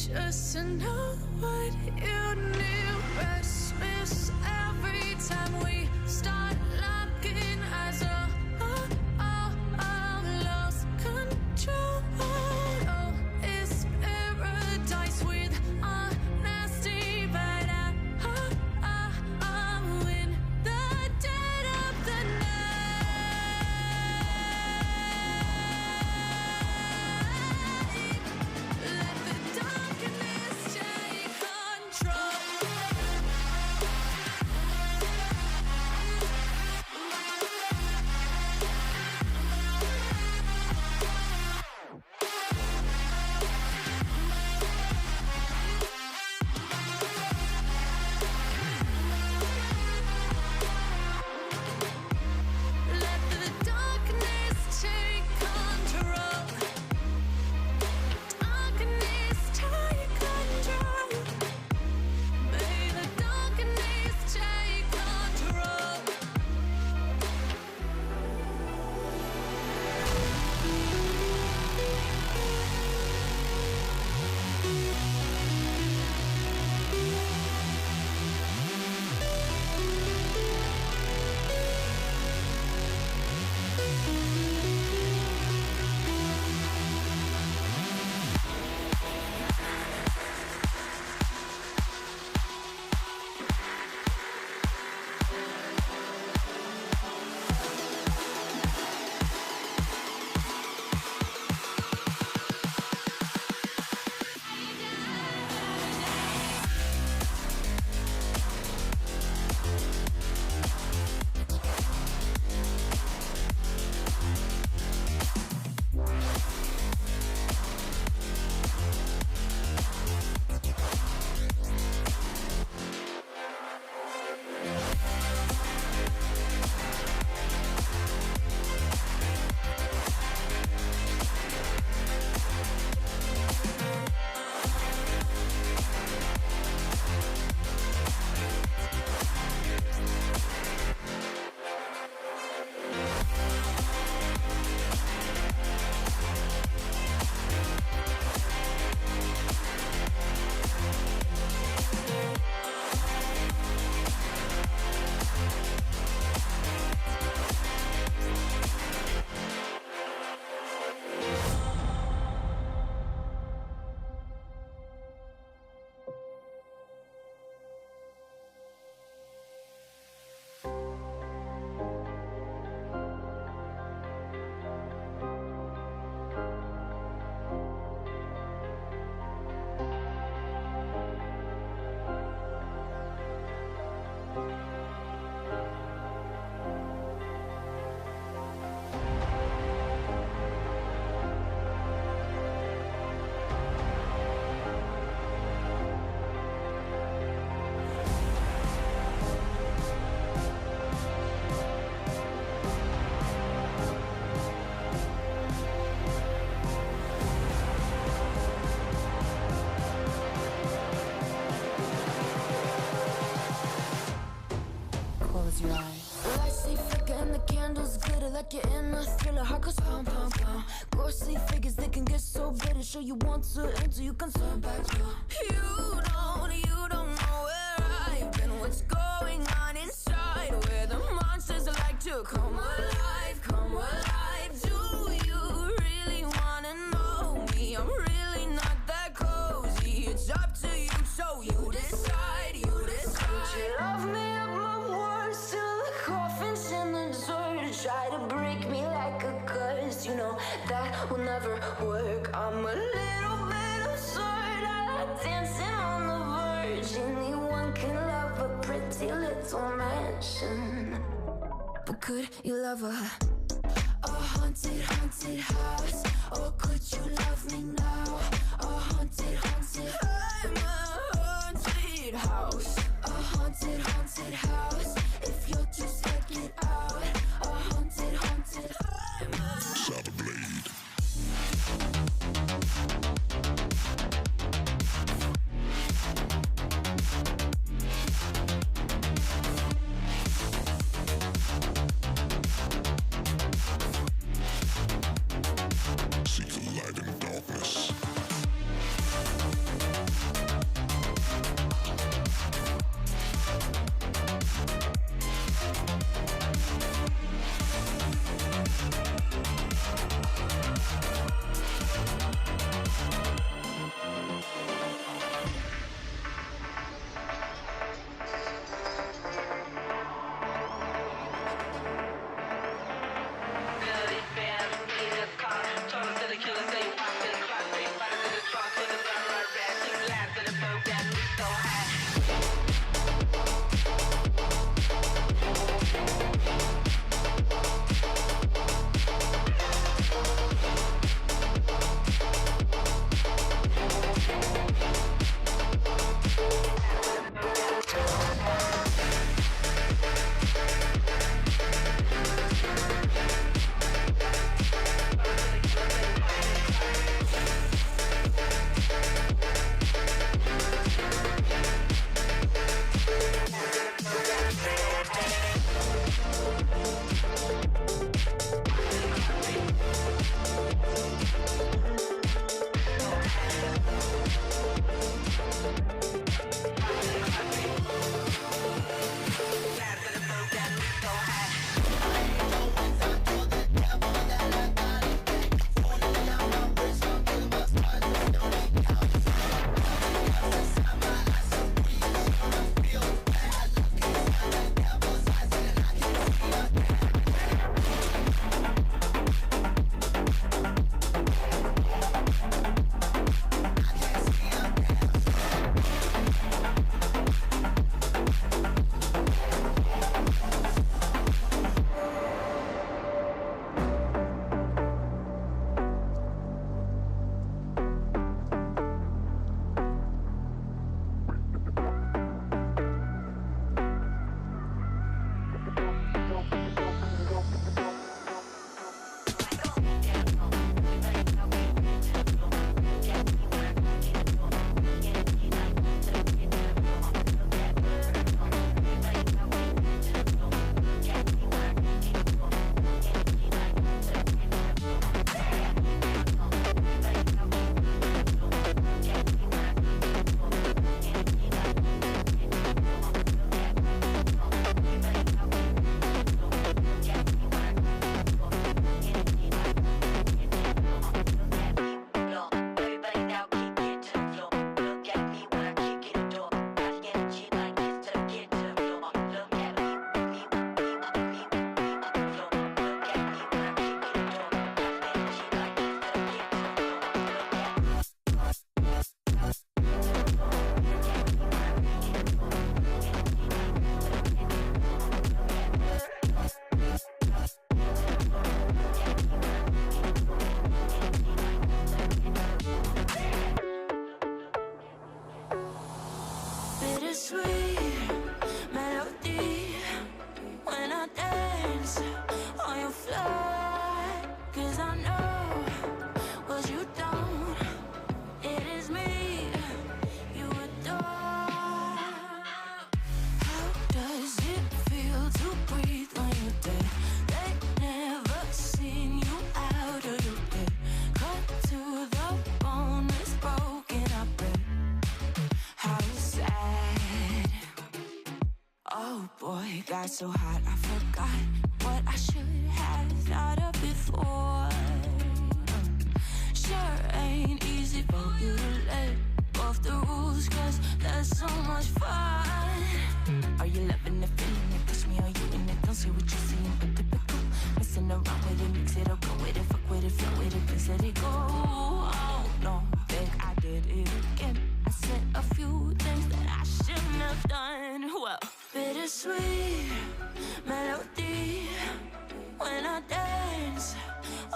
just to know what you knew. Restless every time we start locking eyes. Lost control. Oh, it's paradise with honesty, but I'm in the dead of the night. Let the darkness take control. Let the darkness take control. Darkness take control. May the darkness take control. Close your eyes. Lights stay flicker and the candles glitter like you're in a thriller. Heart goes pound, pound, pound. Ghostly figures, they can get so bitter. Sure you want to enter, you can turn back. You don't know where I've been. What's going on inside? Where the monsters like to come alive, come alive. Do you really wanna know me? I'm really not that cozy. It's up to you, so you decide, you decide. Would you love me up my words till the coffin's in the dirt? Try to break me like a curse, you know that will never work. I'm a little bit absurd. I like dancing on the verge. Anyone can love a pretty little mansion, but could you love a haunted, haunted house? Or could you love me now? A haunted, haunted. I'm a haunted house. A haunted, haunted house. If you're too scared, get out. A haunted, haunted. I'm a Saber blade. Seek the light in darkness. Boy, got so hot, I forgot what I should have thought of before. Sure ain't easy for you to let go off the rules, cause there's so much fun. Are you loving the feeling it? Push me, are you in it? Don't say what you're seeing, but typical. Messing around with it, mix it up, go with it, fuck with it, flow with it, please let it go. Oh no, babe, I did it again. I said a few things that I shouldn't have done. Well, bittersweet melody when I dance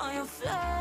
on your face.